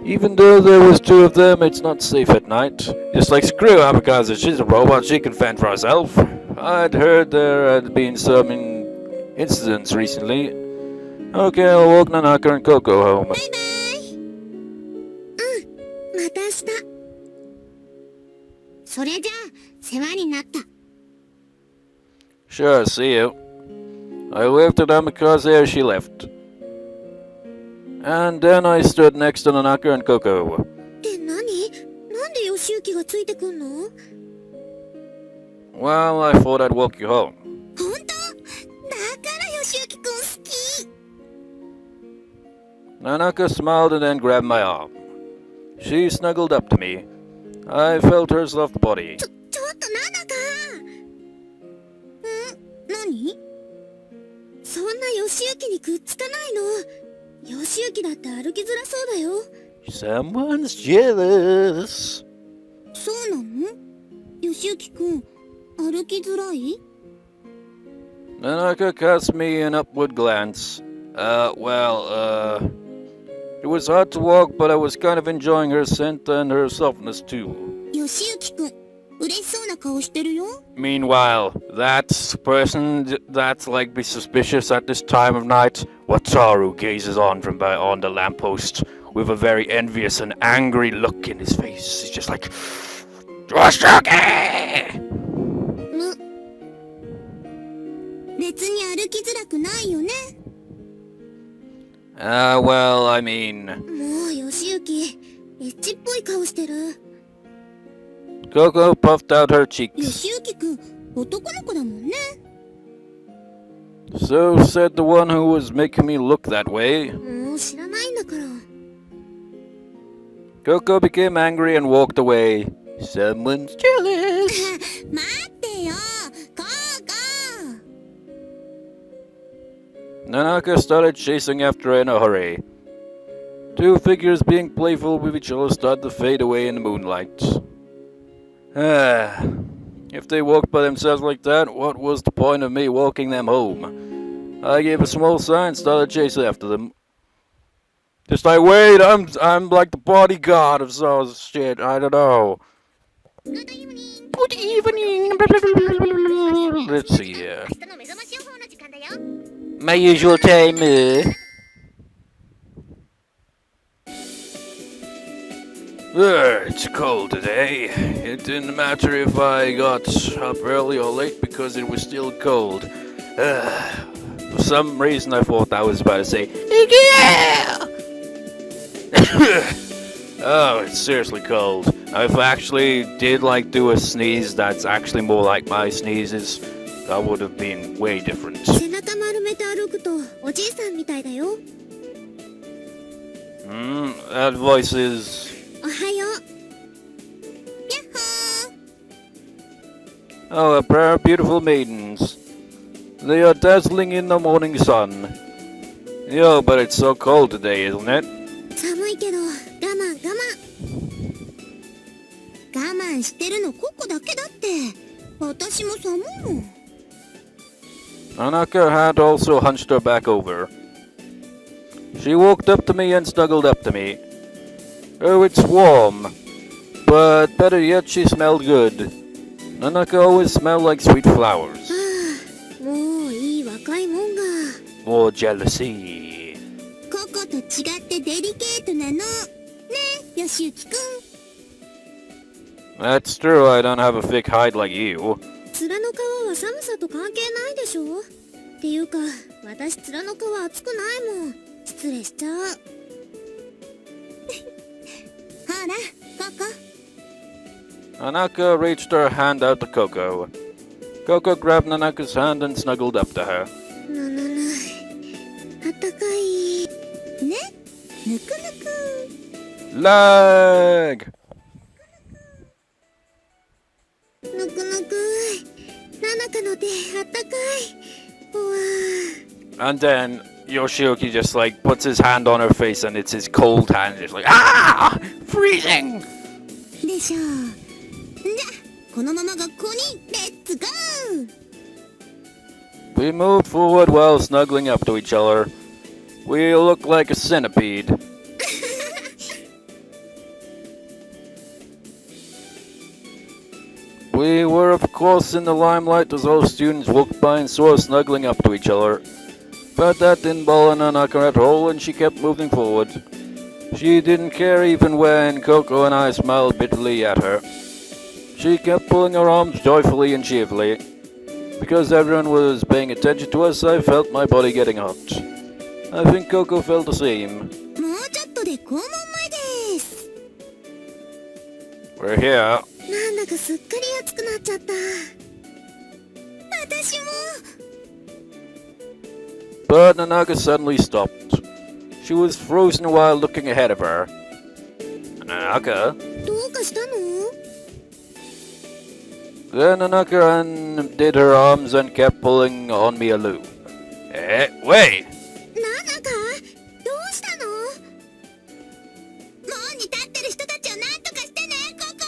Even though there was two of them, it's not safe at night. Just like screw Abikaza, she's a robot, she can fend for herself. I'd heard there had been some incidents recently. Okay, I'll walk Nanaka and Coco home. バイバイ。また明日。それじゃあ、世話になった。Sure, see you. I waved at Amikaze as she left. And then I stood next to Nanaka and Coco. って何？なんでヨシユキがついてくんの？ Well, I thought I'd walk you home. ほんと？だからヨシユキくん好き。Nanaka smiled and then grabbed my arm. She snuggled up to me. I felt her soft body. ちょっとナナカ。何？そんなヨシユキにくっつかないの。ヨシユキだって歩きづらそうだよ。Someone's jealous. そうなの？ヨシユキくん、歩きづらい？ Nanaka cast me an upward glance. It was hard to walk, but I was kind of enjoying her scent and her softness too. ヨシユキくん、嬉しそうな顔してるよ。 Meanwhile, that person that's like be suspicious at this time of night, Wataru gazes on from on the lamppost with a very envious and angry look in his face. He's just like, Yoshiyuki! 別に歩きづらくないよね。Well, I mean... もうヨシユキ、エッチっぽい顔してる。Coco puffed out her ヨ cheeks. シユキくん、男の子だもんね。So said the one who was making me look that way. もう知らないんだから。Coco became angry and walked away. Someone's jealous. 待ってよ、コーコ Nanaka started chasing after her in a hurry. Two figures being playful with each other started to fade away in the moonlight. If they walked by themselves like that, what was the point of me walking them home? I gave a small sign and started chasing after them. Just like, wait, I'm like the bodyguard of some shit, I don't know. Good evening. Good evening. Let's see here. 明日の目覚まし予報の時間だよ。 My usual time. It's cold today. It didn't matter if I got up early or late because it was still cold. For some reason I thought I was about to say, yeah! Oh, it's seriously cold. If I actually did like do a sneeze that's actually more like my sneezes, that would have been way different. 背中丸めて歩くとおじいさんみたいだよ。 That voice is... おはよう。やっほー。 Oh, a pair of beautiful maidens. They are dazzling in the morning sun. Yo, but it's so cold today, isn't it? 寒いけど我慢。我慢してるのココだけだって。私も寒いもん。 Nanaka had also hunched her back over. She walked up to me and snuggled up to me. Oh, it's warm. But better yet, she smelled good. Nanaka always smelled like sweet flowers. もういい若いもんが。 More jealousy. ココと違ってデリケートなの。ね、ヨシユキくん。 That's true, I don't have a thick hide like you. 面の皮は寒さと関係ないでしょ。っていうか、私面の皮厚くないもん。失礼しちゃう。ほら、ココ。 Nanaka reached her hand out to Coco. Coco grabbed Nanaka's hand and snuggled up to her. あったかい。ね、ぬくぬく。 Lag! ぬくぬくい。ナナカの手あったかい。うわ。 And then Yoshiyuki just like puts his hand on her face and it's his cold hand just like, ah! Freezing! でしょう。じゃあ、このまま学校にレッツゴー。 We moved forward while snuggling up to each other. We looked like a centipede. We were, of course, in the limelight as all students walked by and saw us snuggling up to each other. But that didn't bother Nanaka at all, and she kept moving forward. She didn't care even when Coco and I smiled bitterly at her. She kept pulling her arms joyfully and cheerfully. Because everyone was paying attention to us, I felt my body getting hot. I think Coco felt the same. もうちょっとで校門前です。 We're here. なんだかすっかり暑くなっちゃった。私も。 But Nanaka suddenly stopped. She was frozen while looking ahead of her. Nanaka? どうかしたの？ Then Nanaka undid her arms and kept pulling on me aloo. Wait! なんだかどうしたの？門に立ってる人たちをなんとかしてね、ここ。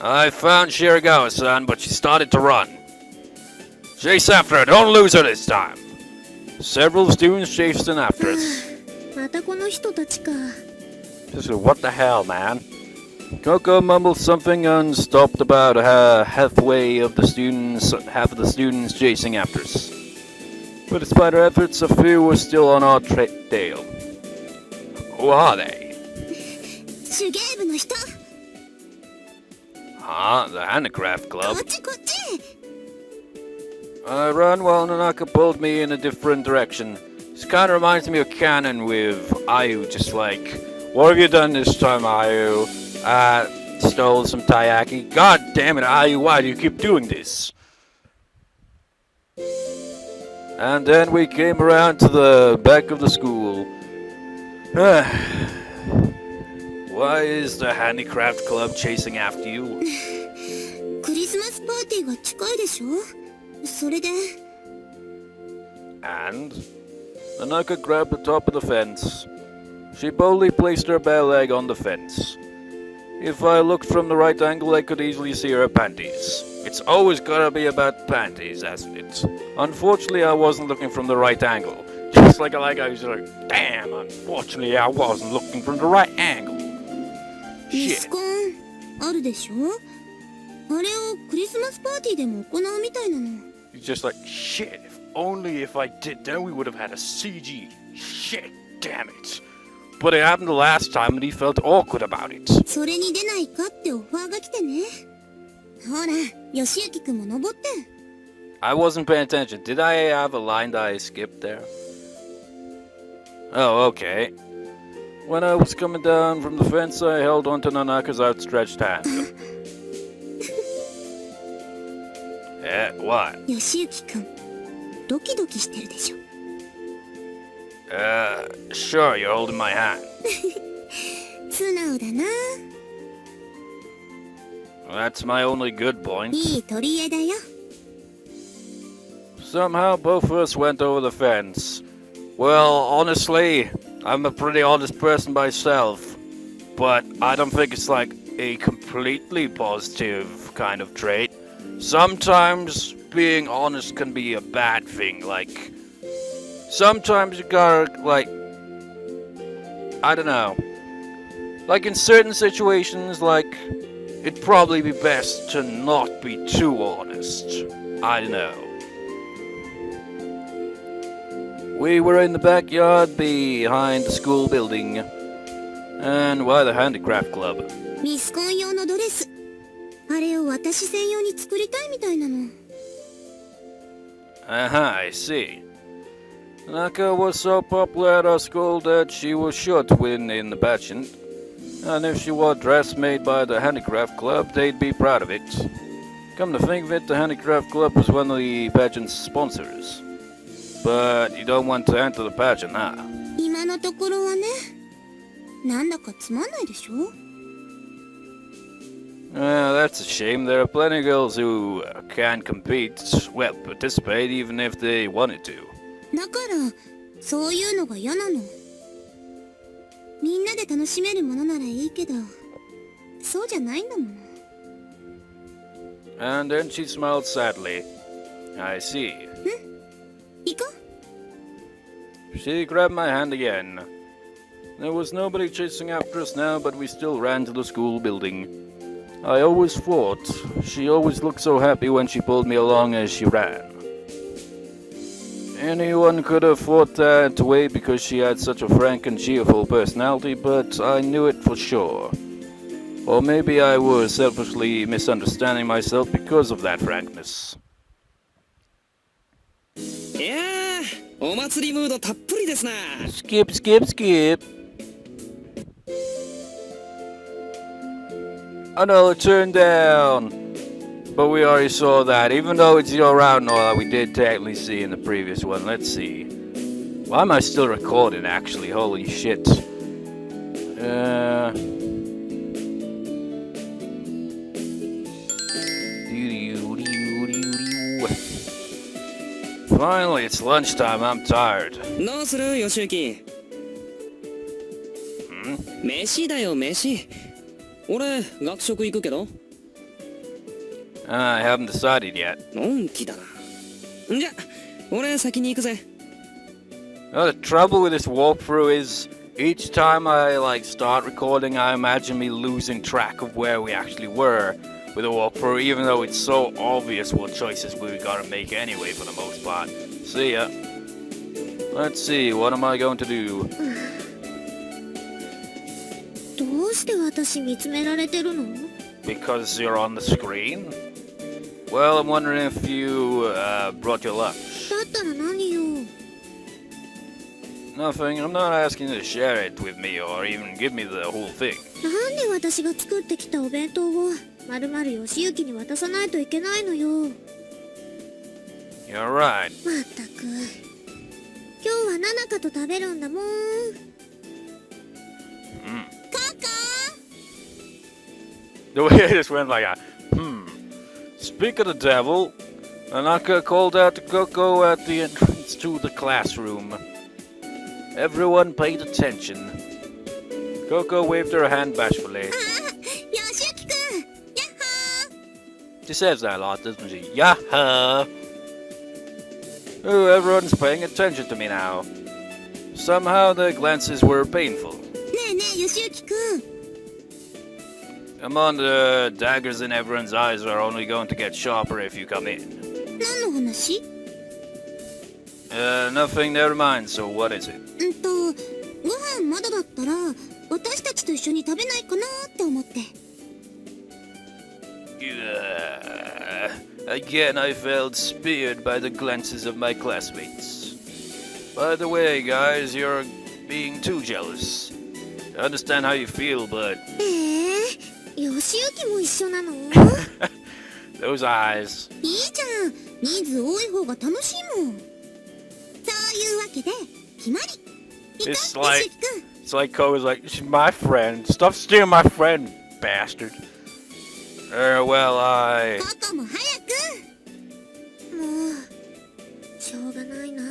I found Shiragawa-san, but she started to run. Chase after her, don't lose her this time. Several students chased in after us. またこの人たちか。 Just what the hell, man? Coco mumbled something and stopped about half of the students chasing after us. But despite our efforts, a few were still on our tail. Who are they? 手芸部の人。 The Handicraft こ Club. っちこっち。 I ran while Nanaka pulled me in a different direction. This kind of reminds me of Canon with Ayu, just like, what have you done this time, Ayu? Stole some taiyaki. God damn it, Ayu, why do you keep doing this? And then we came around to the back of the school. Why is the Handicraft Club chasing after you? クリスマスパーティーが近いでしょ？それで。 And Nanaka grabbed the top of the fence. She boldly placed her bare leg on the fence. If I looked from the right angle, I could easily see her panties. It's always gotta be about panties, hasn't it? Unfortunately, I wasn't looking from the right angle. Just like I was like, damn, unfortunately, I wasn't looking from the right angle. ミ Shit. スコンあるでしょ？あれをクリスマスパーティーでも行うみたいなの。 You're just like, shit, if I did, then we would have had a CG. Shit, damn it. But it happened the last time and he felt awkward about it. それに出ないかってオファーが来てね。ほら、吉行くんも登って。 I wasn't paying attention. Did I have a line that I skipped there? Oh, okay. When I was coming down from the fence, I held onto Nanaka's outstretched hand. What? 吉行くん、ドキドキしてるでしょ。 Sure, you're holding my hand. 素直だな。 That's my only good point. いい取り柄だよ。 Somehow both of us went over the fence. Well, honestly, I'm a pretty honest person myself, but I don't think it's like a completely positive kind of trait. Sometimes being honest can be a bad thing, like, sometimes you gotta, like, I don't know, like in certain situations, like, it'd probably be best to not be too honest. I don't know. We were in the backyard behind the school building. And why the Handicraft Club? ミスコン用のドレス。あれを私専用に作りたいみたいなの。I see. Naka was so popular at our school that she was sure to win in the pageant. And if she wore a dress made by the Handicraft Club, they'd be proud of it. Come to think of it, the Handicraft Club was one of the pageant's sponsors. But you don't want to enter the pageant, huh? 今のところはね。なんだかつまんないでしょ？ That's a shame. There are plenty of girls who can compete, well, participate even if they wanted to. だからそういうのが嫌なの。みんなで楽しめるものならいいけど、そうじゃないんだもの。 And then she smiled sadly. I see. 行こう。 She grabbed my hand again. There was nobody chasing after us now, but we still ran to the school building. I always thought she always looked so happy when she pulled me along as she ran. Anyone could have thought that way because she had such a frank and cheerful personality, but I knew it for sure. Or maybe I was selfishly misunderstanding myself because of that frankness. いやー、お祭りムードたっぷりですな。 Skip, skip, skip. Another turn down. But we already saw that, even though it's your round and all that we did technically see in the previous one. Let's see. Why am I still recording, actually? Holy shit. Finally, it's lunchtime. I'm tired. どうするよしゆき。飯だよ飯。俺学食行くけど。I haven't decided yet. のんきだな。じゃ、俺先に行くぜ。The trouble with this walkthrough is each time I start recording, I imagine me losing track of where we actually were with a walkthrough, even though it's so obvious what choices we gotta make anyway for the most part. See ya. Let's see, what am I going to do? どうして私見つめられてるの？ Because you're on the screen? Well, I'm wondering if you brought your lunch. だったら何よ。 Nothing, I'm not asking you to share it with me or even give me the whole thing. なんで私が作ってきたお弁当をまるまるヨシユキに渡さないといけないのよ。 You're right. まったく。今日はナナカと食べるんだもん。カカ The way I just went like a, Speak of the devil, Nanaka called out to Coco at the entrance to the classroom. Everyone paid attention. Coco waved her hand bashfully. ヨシユキくん、やっほー。 She says that a lot, doesn't she? Yaha! Oh, everyone's paying attention to me now. Somehow their glances were painful. ねえねえヨシユキくん。 Come on, the daggers in everyone's eyes are only going to get sharper if you come in. 何の話？ Nothing, never mind, so what is it? ご飯まだだったら私たちと一緒に食べないかなって思って。 Again, I felt speared by the glances of my classmates. By the way, guys, you're being too jealous. I understand how you feel, but... ヨシユキも一緒なの？ Those eyes. いいじゃん。人数多い方が楽しいもん。そういうわけで決まり。 It's like Koga's like, she's my friend. Stop stealing my friend, bastard. Well, カカも早く。もうしょうがないな。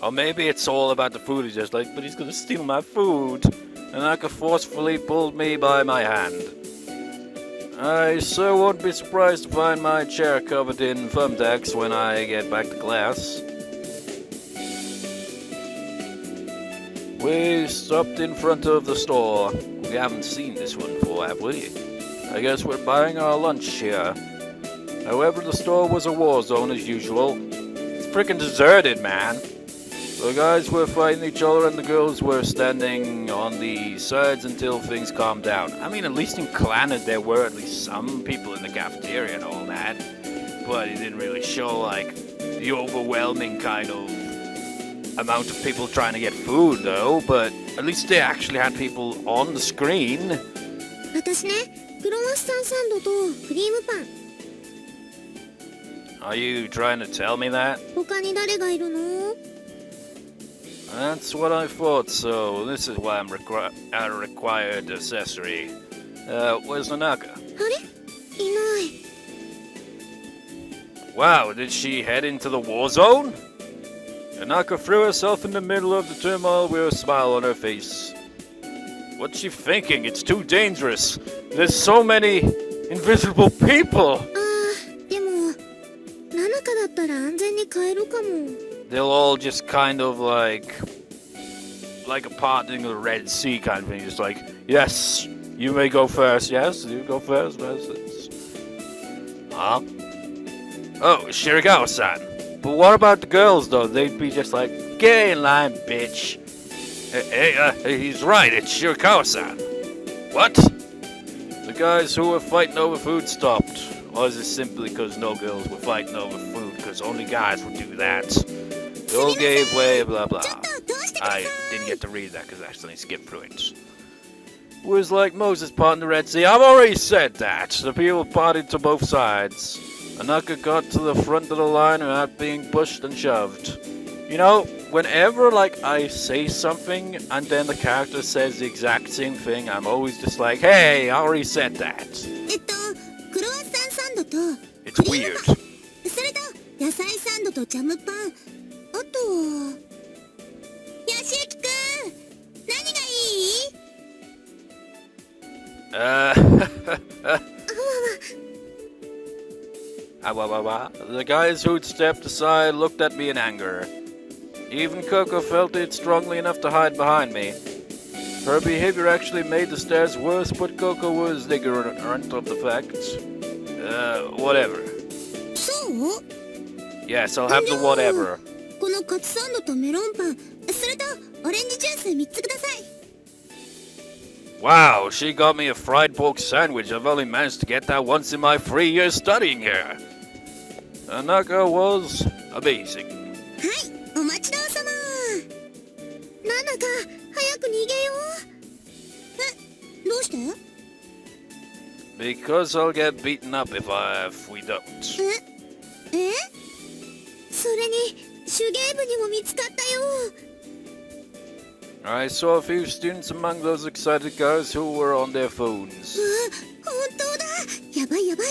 Or maybe it's all about the food. He's just like, but he's gonna steal my food. And Nanaka forcefully pulled me by my hand. I so won't be surprised to find my chair covered in thumbtacks when I get back to class. We stopped in front of the store. We haven't seen this one before, have we? I guess we're buying our lunch here. However, the store was a war zone as usual. It's freaking deserted, man. The guys were fighting each other and the girls were standing on the sides until things calmed down. I mean, at least in Clannad there were at least some people in the cafeteria and all that. But it didn't really show, like, the overwhelming kind of amount of people trying to get food, though. But at least they actually had people on the screen. 私ね、クロワッサンサンドとクリームパン。 Are you trying to tell me that? 他に誰がいるの？ That's what I thought, so this is why I'm a required accessory. Where's Nanaka? あれ？いない。 Wow, did she head into the war zone? Nanaka threw herself in the middle of the turmoil with a smile on her face. What's she thinking? It's too dangerous. There's so many invisible people. でもナナカだったら安全に帰るかも。 They'll all just kind of like like a parting of the Red Sea kind of thing. Just like, yes, you may go first. Yes, you go first. Huh? Oh, Shirikawa-san. But what about the girls, though? They'd be just like, get in line, bitch. Hey, he's right. It's Shirikawa-san. What? The guys who were fighting over food stopped. Or is it simply because no girls were fighting over food? Because only guys would do that. They all gave way, blah blah. I didn't get to read that because I accidentally skipped through it. It was like Moses parting the Red Sea. I've already said that. The people parted to both sides. Nanaka got to the front of the line without being pushed and shoved. You know, whenever like I say something and then the character says the exact same thing, I'm always just like, hey, I already said that. クロワッサンサンドと It's weird. それと野菜サンドとジャムパン、あとヨシユキくん、何がいい？The guys who'd stepped aside looked at me in anger. Even Coco felt it strongly enough to hide behind me. Her behavior actually made the stares worse, but Coco was ignorant of the facts. Whatever. そう？ Yes, I'll have the whatever. このカツサンドとメロンパン、それとオレンジジュース3つください。Wow, she got me a fried pork sandwich. I've only managed to get that once in my 3 years studying here. Nanaka was amazing. はい、お待ちどうさま。ナナカ、早く逃げよう。どうして？ Because I'll get beaten up if we don't. え？それに手芸部にも見つかったよ。I saw a few students among those excited guys who were on their phones. 本当だ。やばいやばい。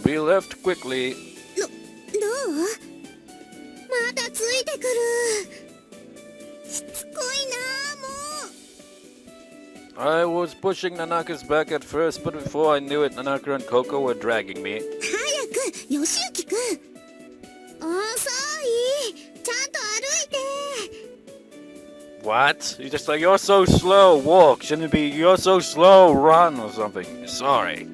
We left quickly. どう？またついてくる。しつこいなもう。I was pushing Nanaka's back at first, but before I knew it, Nanaka and Coco were dragging me. 早く、ヨシユキくん。遅い。ちゃんと歩いて。What? You're just like, you're so slow, walk. Shouldn't it be, you're so slow, run or something? Sorry.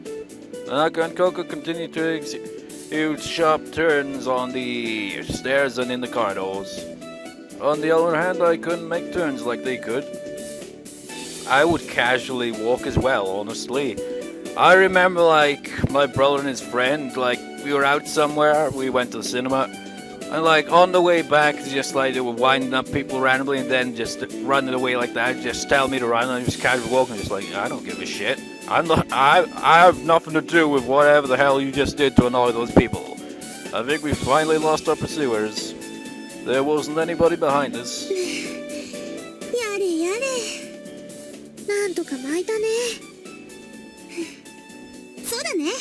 Nanaka and Coco continued to execute sharp turns on the stairs and in the corridors. On the other hand, I couldn't make turns like they could. I would casually walk as well, honestly. I remember, like, my brother and his friend, like, we were out somewhere, we went to the cinema, and, like, on the way back, just, like, they were winding up people randomly, and then just running away like that, just tell me to run, and I just casually walking, just like, I don't give a shit. I have nothing to do with whatever the hell you just did to annoy those people. I think we finally lost our pursuers. There wasn't anybody behind us. やれやれ。なんとか巻いたね。そうだね。よ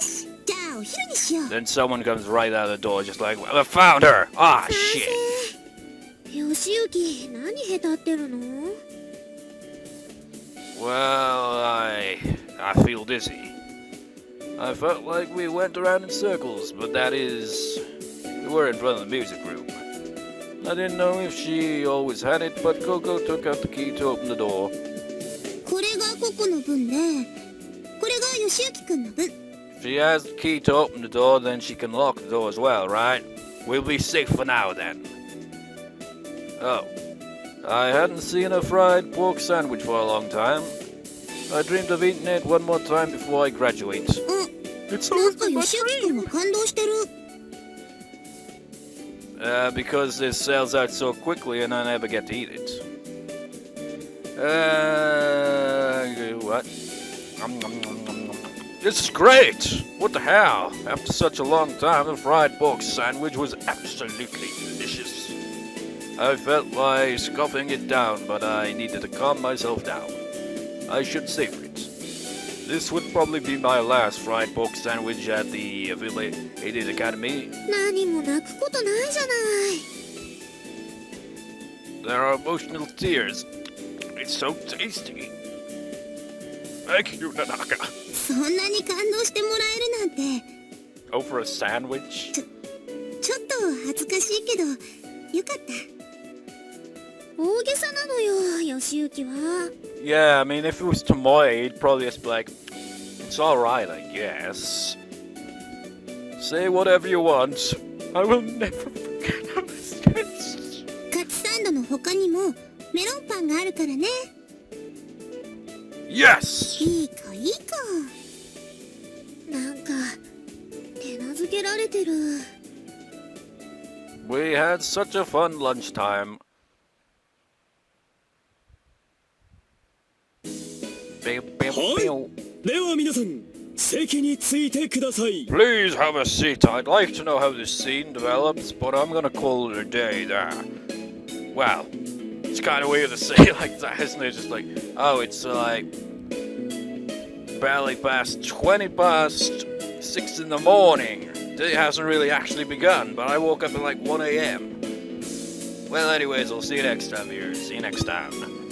し、じゃあお昼にしよう。 Then someone comes right out of the door, just like, I found her! Ah, shit! ヨシユキ、何へたってるの？ Well, I feel dizzy. I felt like we went around in circles, but that is... We were in front of the music room. I didn't know if she always had it, but Coco took out the key to open the door. これがココの分で、これがヨシユキくんの分。 If she has the key to open the door, then she can lock the door as well, right? We'll be safe for now, then. Oh. I hadn't seen a fried pork sandwich for a long time. I dreamed of eating it one more time before I graduate. It's なん always か been ヨ my シユキくん dream! は感動してる。Because this sells out so quickly and I never get to eat it. What? This is great! What the hell? After such a long time, the fried pork sandwich was absolutely delicious. I felt like scoffing it down, but I needed to calm myself down. I should savor it. This would probably be my last fried pork sandwich at the affiliated academy. 何も泣くことないじゃない。 There are emotional tears. It's so tasty. Thank you, Nanaka. そんなに感動してもらえるなんて。 Oh, for a sandwich? ちょっと恥ずかしいけど、よかった。大げさなのよ、義行は。 Yeah, I mean, if it was Tomoe, he'd probably just be like, it's alright, I guess. Say whatever you want. I will never forget how this tastes. カツサンドの他にもメロンパンがあるからね。 Yes! いい子いい子。なんか手なずけられてる。 We had such a fun lunchtime. Pew, pew, pew. では皆さん席についてください。 Please have a seat. I'd like to know how this scene develops, but I'm gonna call it a day there. Well, it's kind of weird to say like that, isn't it? Just like, oh, it's like barely past 20 past 6 in the morning. Day hasn't really actually begun, but I woke up at like 1 a.m. Well, anyways, I'll see you next time, viewers. See you next time.